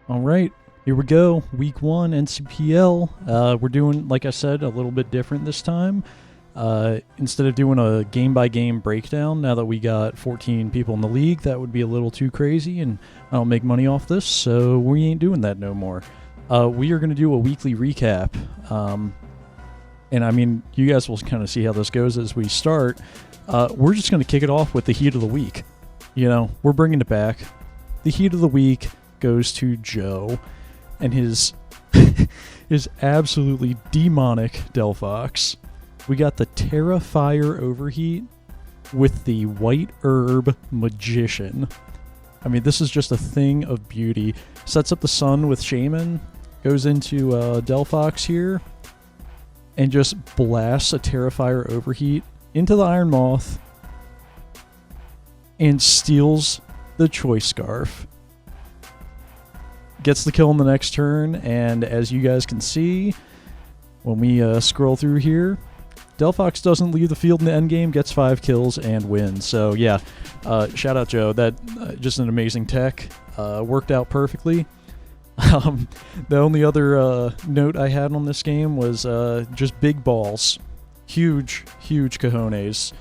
All right, here we go. Week 1 NCPL. We're doing, like I said, a little bit different this time. Instead of doing a game-by-game breakdown, now that we got 14 people in the league, that would be a little too crazy, and I don't make money off this, so we ain't doing that no more. We are going to do a weekly recap. And I mean, you guys will kind of see how this goes as we start. We're just going to kick it off with the heat of the week. You know, we're bringing it back. The heat of the week goes to Joe and his his absolutely demonic Delphox. We got the Terra Fire Overheat with the White Herb Magician. I mean, this is just a thing of beauty. Sets up the sun with Shaman, goes into Delphox here, and just blasts a Terra Fire Overheat into the Iron Moth and steals the Choice Scarf. Gets the kill in the next turn, and as you guys can see, when we scroll through here, Delphox doesn't leave the field in the endgame, gets 5 kills, and wins. So yeah, shout out Joe. That just an amazing tech. Worked out perfectly. The only other note I had on this game was just big balls. Huge cojones.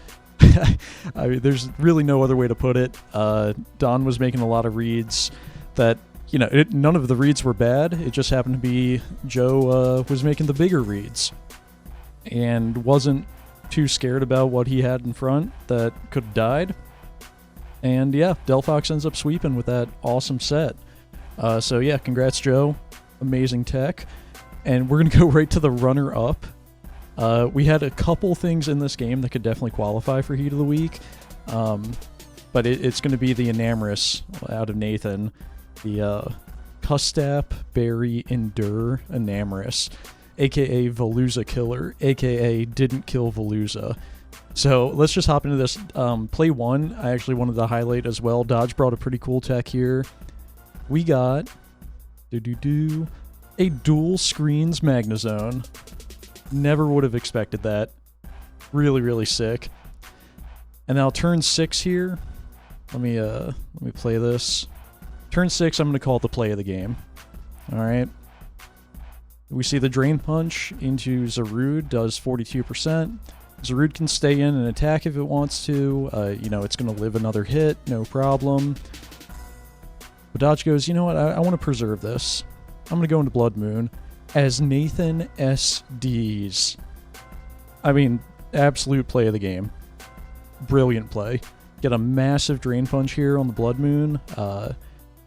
I mean, there's really no other way to put it. Don was making a lot of reads that, you know, none of the reads were bad. It just happened to be Joe was making the bigger reads and wasn't too scared about what he had in front that could have died. And yeah, Delphox ends up sweeping with that awesome set. So yeah, congrats Joe. Amazing tech. And we're going to go right to the runner-up. We had a couple things in this game that could definitely qualify for Heat of the Week. But it's going to be the Enamorous out of Nathan. The Custap Berry Endure Enamorous, aka Veluza Killer, aka Didn't Kill Veluza. So let's just hop into this. Play 1, I actually wanted to highlight as well. Dodge brought a pretty cool tech here. We got a dual screens Magnezone. Never would have expected that. Really sick. And now turn 6 here. Let me play this. Turn 6, I'm going to call it the play of the game. Alright. We see the Drain Punch into Zarude, does 42%. Zarude can stay in and attack if it wants to. You know, it's going to live another hit, no problem. But Dodge goes, you know what, I want to preserve this. I'm going to go into Blood Moon as Nathan SDs. I mean, absolute play of the game. Brilliant play. Get a massive Drain Punch here on the Blood Moon.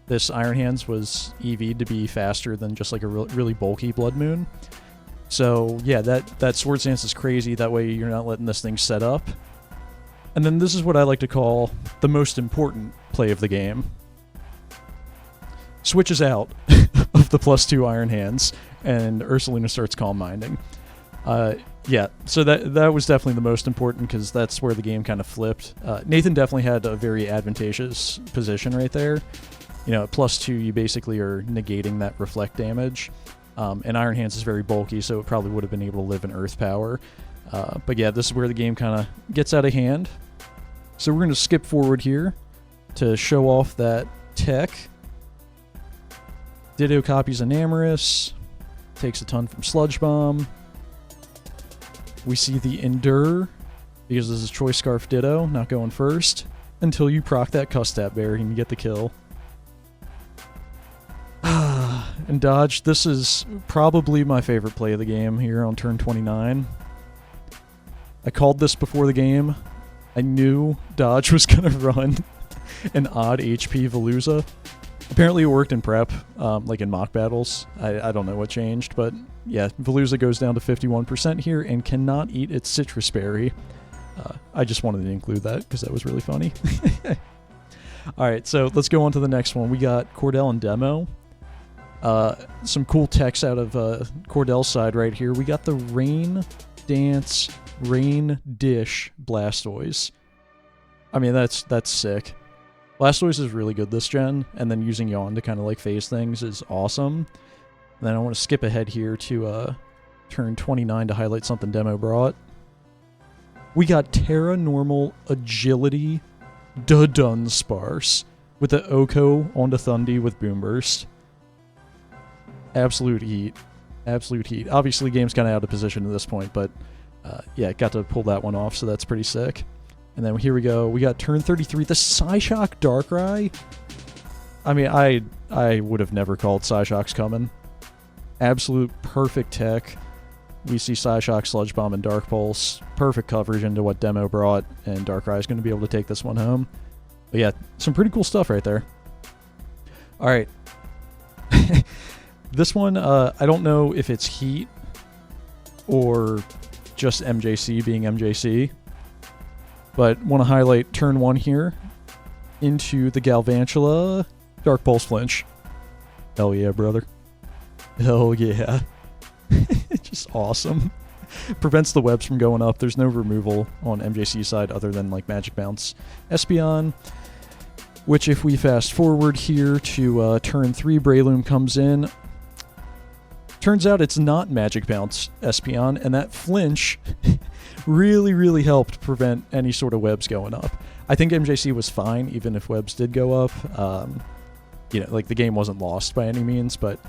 This Iron Hands was EV'd to be faster than just like a really bulky Blood Moon. So yeah, that Sword Stance is crazy. That way you're not letting this thing set up. And then this is what I like to call the most important play of the game. Switches out of the +2 Iron Hands, and Ursaluna starts Calm Minding. Yeah, so that was definitely the most important because that's where the game kind of flipped. Nathan definitely had a very advantageous position right there. You know, at +2, you basically are negating that reflect damage. And Iron Hands is very bulky, so it probably would have been able to live in Earth Power. But yeah, this is where the game kind of gets out of hand. So we're going to skip forward here to show off that tech. Ditto copies Enamorous. Takes a ton from Sludge Bomb. We see the Endure, because this is Choice Scarf Ditto, not going first, until you proc that Custap Berry and you get the kill. And Dodge, this is probably my favorite play of the game here on turn 29. I called this before the game. I knew Dodge was going to run an odd HP Veluza. Apparently it worked in prep, like in mock battles. I don't know what changed, but yeah, Veluza goes down to 51% here and cannot eat its Citrus Berry. I just wanted to include that because that was really funny. Alright, so let's go on to the next one. We got Cordell and Demo. Some cool text out of Cordell's side right here. We got the Rain Dance, Rain Dish Blastoise. I mean, that's sick. Blastoise is really good this gen, and then using Yawn to kind of like phase things is awesome. And then I want to skip ahead here to turn 29 to highlight something Demo brought. We got Terra Normal Agility Dunsparce with the Oko onto Thundy with Boom Burst. Absolute heat. Absolute heat. Obviously, game's kind of out of position at this point, but yeah, got to pull that one off, so that's pretty sick. And then here we go. We got turn 33. The Psyshock Darkrai. I mean, I would have never called Psyshocks coming. Absolute perfect tech. We see Psyshock, Sludge Bomb, and Dark Pulse. Perfect coverage into what Demo brought, and Darkrai is going to be able to take this one home. But yeah, some pretty cool stuff right there. All right. This one, I don't know if it's heat or just MJC being MJC, but want to highlight turn 1 here into the Galvantula Dark Pulse Flinch. Hell yeah, brother. Hell yeah. Just awesome. Prevents the webs from going up. There's no removal on MJC side other than like Magic Bounce Espeon, which if we fast forward here to turn 3, Breloom comes in. Turns out it's not Magic Bounce Espeon, and that flinch really helped prevent any sort of webs going up. I think MJC was fine, even if webs did go up. You know, like the game wasn't lost by any means, but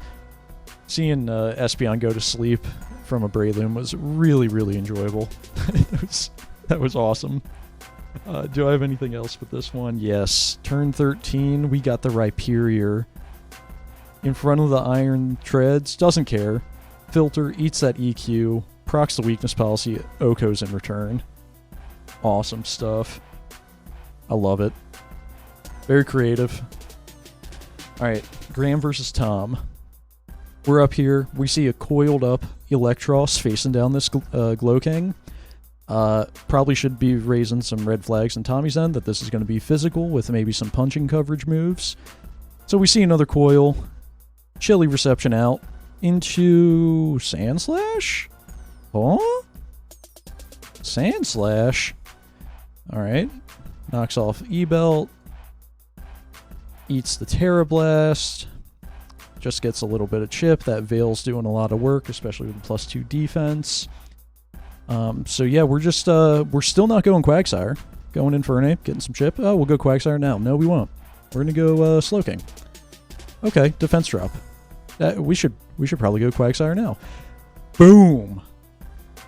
seeing Espeon go to sleep from a Breloom was really enjoyable. That was awesome. Do I have anything else with this one? Yes. Turn 13, we got the Rhyperior. In front of the Iron Treads, doesn't care. Filter, eats that EQ, procs the weakness policy, Oko's in return. Awesome stuff. I love it. Very creative. Alright, Graham versus Tom. We're up here. We see a coiled up Electros facing down this Glowking. Probably should be raising some red flags in Tommy's end that this is going to be physical with maybe some punching coverage moves. So we see another coil. Chilly reception out into Sandslash? Huh? Sandslash. Alright. Knocks off E-Belt. Eats the Terra Blast. Just gets a little bit of chip. That Veil's doing a lot of work, especially with the +2 defense. So yeah, we're just we're still not going Quagsire. Going Infernape, getting some chip. Oh, we'll go Quagsire now. No, we won't. We're gonna go Slowking. Okay, defense drop. We should probably go Quagsire now. Boom!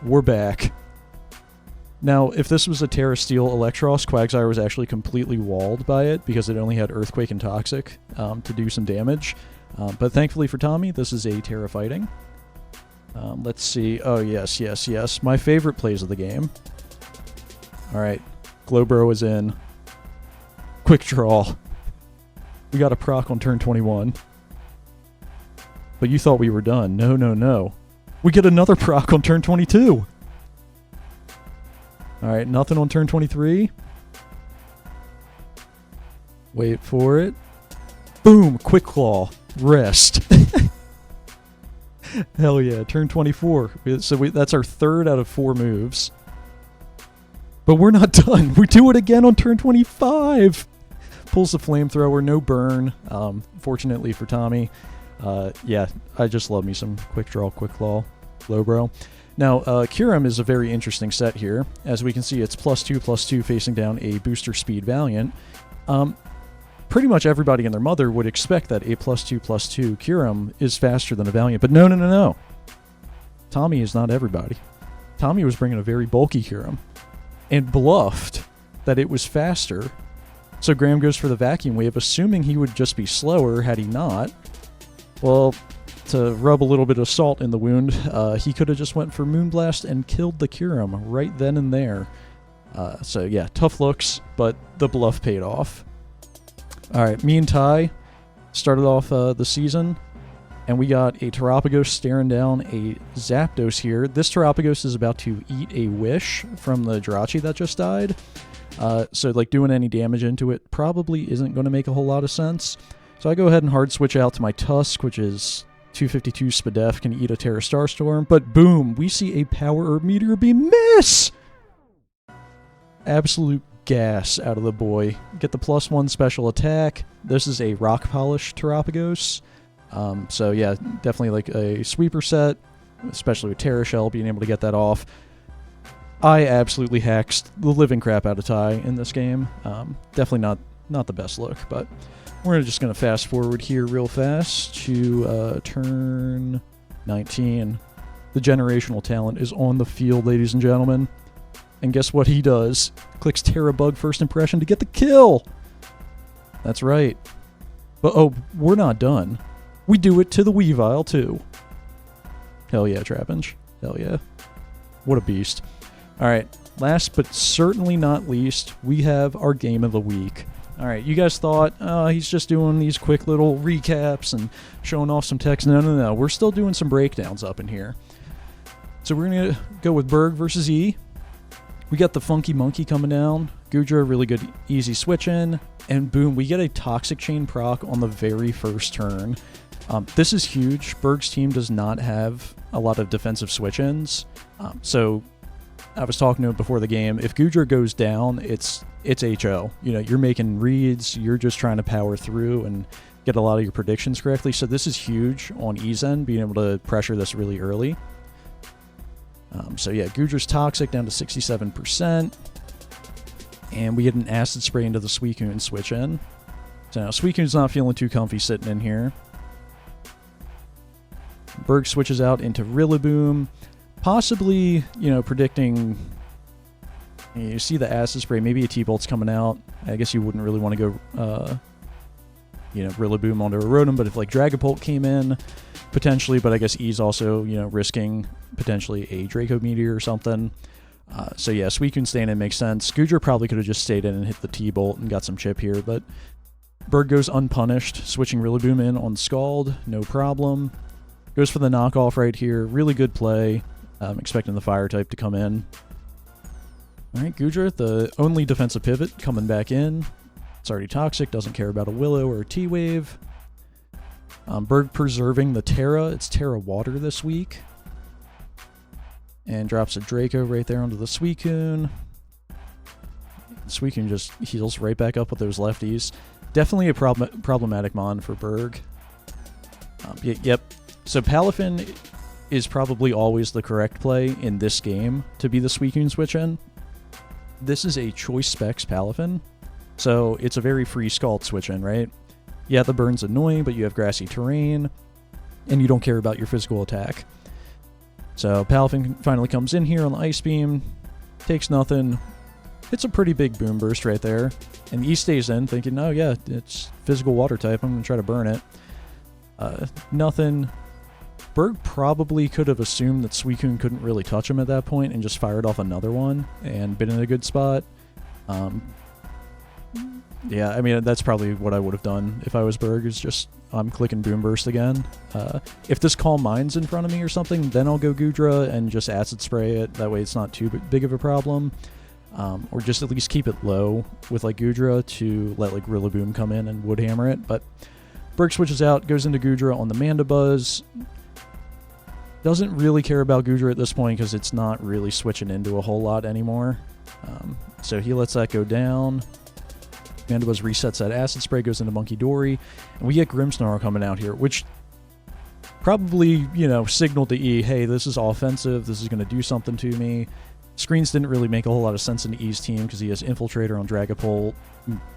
We're back. Now, if this was a Terra Steel Electros, Quagsire was actually completely walled by it because it only had Earthquake and Toxic to do some damage. But thankfully for Tommy, this is a Terra Fighting. Let's see. Oh, yes. My favorite plays of the game. Alright. Glowbro is in. Quick draw. We got a proc on turn 21. But you thought we were done. No. We get another proc on turn 22. Alright, nothing on turn 23. Wait for it. Boom! Quick Claw. Rest. Hell yeah, turn 24. So that's our 3rd out of 4 moves. But we're not done. We do it again on turn 25. Pulls the Flamethrower, no burn. Fortunately for Tommy. Yeah, I just love me some Quick Draw, Quick Claw, Glowbro. Now, Kyurem is a very interesting set here. As we can see, it's +2/+2 facing down a Booster Speed Valiant. Pretty much everybody and their mother would expect that a +2/+2 Kyurem is faster than a Valiant, but no. Tommy is not everybody. Tommy was bringing a very bulky Kyurem and bluffed that it was faster. So Graham goes for the Vacuum Wave, assuming he would just be slower had he not. Well, to rub a little bit of salt in the wound, he could have just went for Moonblast and killed the Kyurem right then and there. So yeah, tough looks, but the bluff paid off. Alright, me and Ty started off the season, and we got a Terapagos staring down a Zapdos here. This Terapagos is about to eat a Wish from the Jirachi that just died. So like doing any damage into it probably isn't going to make a whole lot of sense. So I go ahead and hard switch out to my Tusk, which is 252 Spadef, can eat a Terra Starstorm, but boom, we see a Power Herb Meteor Beam miss! Absolute gas out of the boy. Get the +1 special attack. This is a Rock Polish Terapagos. So yeah, definitely like a sweeper set, especially with Terra Shell, being able to get that off. I absolutely hexed the living crap out of Ty in this game. Definitely not not the best look, but we're just going to fast forward here real fast to turn 19. The generational talent is on the field, ladies and gentlemen. And guess what he does? Clicks Terra Bug first impression to get the kill. That's right. But oh, we're not done. We do it to the Weavile too. Hell yeah, Trapinch. Hell yeah. What a beast. Alright, last but certainly not least, we have our game of the week. Alright, you guys thought, he's just doing these quick little recaps and showing off some text. No. We're still doing some breakdowns up in here. So we're going to go with Berg versus E. We got the Funky Monkey coming down. Goodra, really good easy switch in. And boom, we get a Toxic Chain proc on the very first turn. This is huge. Berg's team does not have a lot of defensive switch-ins. So I was talking to him before the game. If Goodra goes down, it's HO. You know, you're making reads. You're just trying to power through and get a lot of your predictions correctly. So this is huge on E's end, being able to pressure this really early. So yeah, Goodra's Toxic down to 67%. And we get an Acid Spray into the Suicune switch in. So now Suicune's not feeling too comfy sitting in here. Berg switches out into Rillaboom. Possibly, you know, predicting... You see the Acid Spray, maybe a T-Bolt's coming out. I guess you wouldn't really want to go, you know, Rillaboom onto a Rotom, but if like Dragapult came in, potentially, but I guess E's also, you know, risking potentially a Draco Meteor or something. So yeah, Suicune staying in makes sense. Goodra probably could have just stayed in and hit the T-Bolt and got some chip here, but Berg goes unpunished, switching Rillaboom in on Scald, no problem. Goes for the knockoff right here, really good play. I'm expecting the Fire type to come in. Alright, Goodra, the only defensive pivot, coming back in. It's already Toxic, doesn't care about a Willow or a T-Wave. Berg preserving the Terra. It's Terra Water this week. And drops a Draco right there onto the Suicune. Suicune just heals right back up with those lefties. Definitely a problematic mon for Berg. Yep. So Palafin is probably always the correct play in this game to be the Suicune switch-in. This is a Choice Specs Palafin, so it's a very free Scald switch-in, right? Yeah, the burn's annoying, but you have grassy terrain, and you don't care about your physical attack. So Palafin finally comes in here on the Ice Beam, takes nothing, hits a pretty big Boom Burst right there, and E stays in thinking, oh yeah, it's physical water type, I'm going to try to burn it. Nothing. Berg probably could have assumed that Suicune couldn't really touch him at that point and just fired off another one and been in a good spot. Yeah, I mean, that's probably what I would have done if I was Berg, is just, I'm clicking Boom Burst again. If this Calm Mind's in front of me or something, then I'll go Goodra and just Acid Spray it. That way it's not too big of a problem. Or just at least keep it low with, like, Goodra to let, like, Rillaboom come in and Wood Hammer it. But Berg switches out, goes into Goodra on the Mandibuzz. Doesn't really care about Goodra at this point because it's not really switching into a whole lot anymore. So he lets that go down. Mandibuzz resets that Acid Spray, goes into Monkey Dory, and we get Grimmsnarl coming out here, which probably, you know, signaled to E, hey, this is offensive, this is going to do something to me. Screens didn't really make a whole lot of sense into E's team because he has Infiltrator on Dragapult,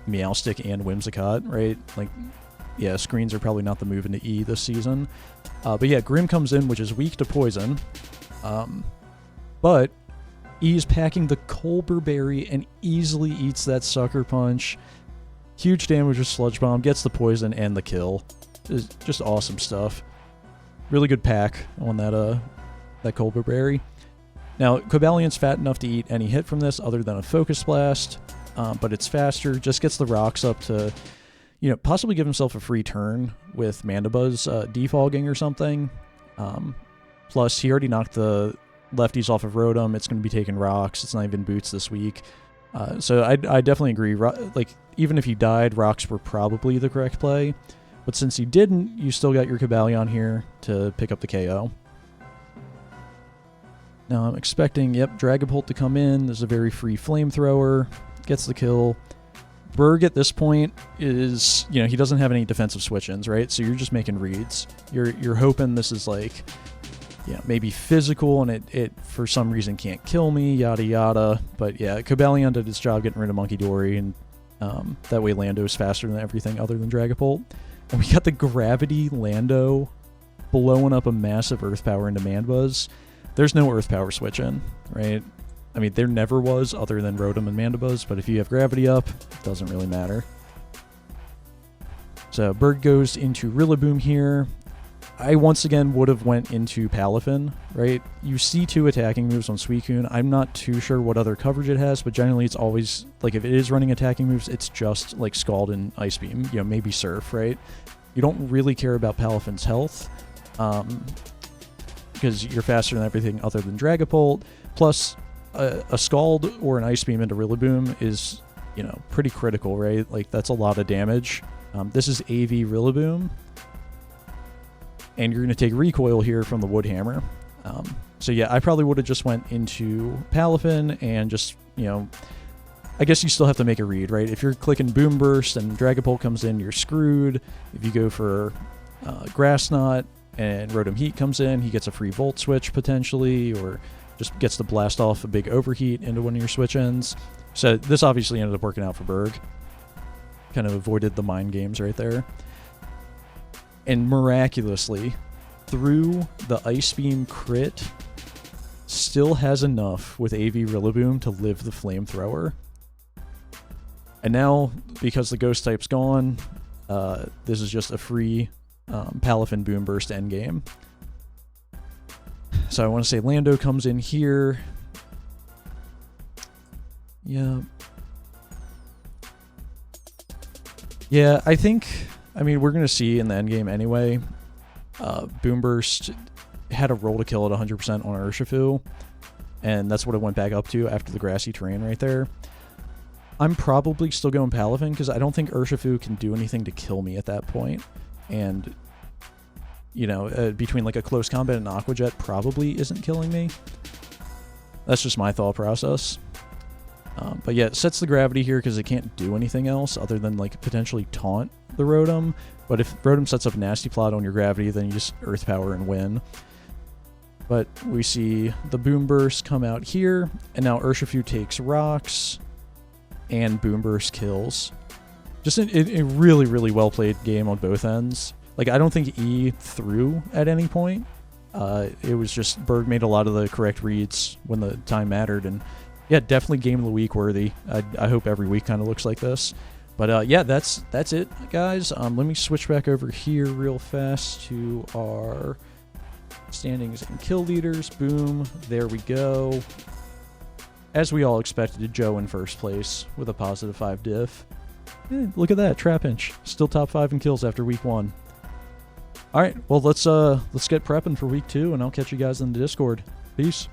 Meowstic, and Whimsicott, right? Like, yeah, screens are probably not the move into E this season. But yeah, Grimm comes in, which is weak to poison. But E's packing the Colbur Berry and easily eats that Sucker Punch. Huge damage with Sludge Bomb, gets the poison and the kill. It's just awesome stuff. Really good pack on that Colbur Berry. Now, Cobaliant's fat enough to eat any hit from this other than a Focus Blast, but it's faster, just gets the rocks up to, you know, possibly give himself a free turn with Mandibuzz defogging or something. Plus, he already knocked the lefties off of Rotom. It's going to be taking rocks. It's not even boots this week. So I definitely agree. Like, even if he died, rocks were probably the correct play. But since he didn't, you still got your Cobalion here to pick up the KO. Now I'm expecting, yep, Dragapult to come in. There's a very free Flamethrower. Gets the kill. Berg at this point is, you know, he doesn't have any defensive switch-ins, right? So you're just making reads. You're hoping this is like, yeah, maybe physical and it for some reason can't kill me, yada yada. But yeah, Cobalion did its job getting rid of Monkey Dory and That way Lando's faster than everything other than Dragapult. And we got the Gravity Lando blowing up a massive Earth Power into Mandibuzz. There's no Earth Power switch in, right? I mean, there never was other than Rotom and Mandibuzz, but if you have Gravity up, it doesn't really matter. So Berg goes into Rillaboom here. I once again would have went into Palafin, right? You see 2 attacking moves on Suicune. I'm not too sure what other coverage it has, but generally it's always, like, if it is running attacking moves, it's just, like, Scald and Ice Beam, you know, maybe Surf, right? You don't really care about Palafin's health, because you're faster than everything other than Dragapult, plus a Scald or an Ice Beam into Rillaboom is, you know, pretty critical, right? Like, that's a lot of damage. This is AV Rillaboom. And you're going to take recoil here from the Wood Hammer. So yeah, I probably would have just went into Palafin and just, you know, I guess you still have to make a read, right? If you're clicking Boom Burst and Dragapult comes in, you're screwed. If you go for Grass Knot and Rotom Heat comes in, he gets a free Volt Switch potentially, or just gets to blast off a big Overheat into one of your switch ends. So this obviously ended up working out for Berg. Kind of avoided the mind games right there. And miraculously, through the Ice Beam crit, still has enough with AV Rillaboom to live the Flamethrower. And now, because the Ghost type's gone, this is just a free Palafin Boom Burst endgame. So I want to say Lando comes in here. Yeah. Yeah, I think... I mean, we're going to see in the endgame anyway. Boom Burst had a roll to kill at 100% on Urshifu, and that's what it went back up to after the grassy terrain right there. I'm probably still going Palafin, because I don't think Urshifu can do anything to kill me at that point. And, you know, between like a close combat and Aqua Jet probably isn't killing me. That's just my thought process. But yeah, it sets the gravity here because it can't do anything else other than like potentially taunt the Rotom. But if Rotom sets up a Nasty Plot on your gravity, then you just Earth Power and win. But we see the Boom Burst come out here, and now Urshifu takes rocks, and Boom Burst kills. Just a really, really well played game on both ends. Like, I don't think E threw at any point. It was just Berg made a lot of the correct reads when the time mattered, and yeah, definitely Game of the Week worthy. I hope every week kind of looks like this. But yeah, that's it, guys. Let me switch back over here real fast to our standings and kill leaders. Boom, there we go. As we all expected, Joe in first place with a positive 5 diff. Look at that, Trapinch, still top 5 in kills after week 1. All right, well let's get prepping for week 2, and I'll catch you guys in the Discord. Peace.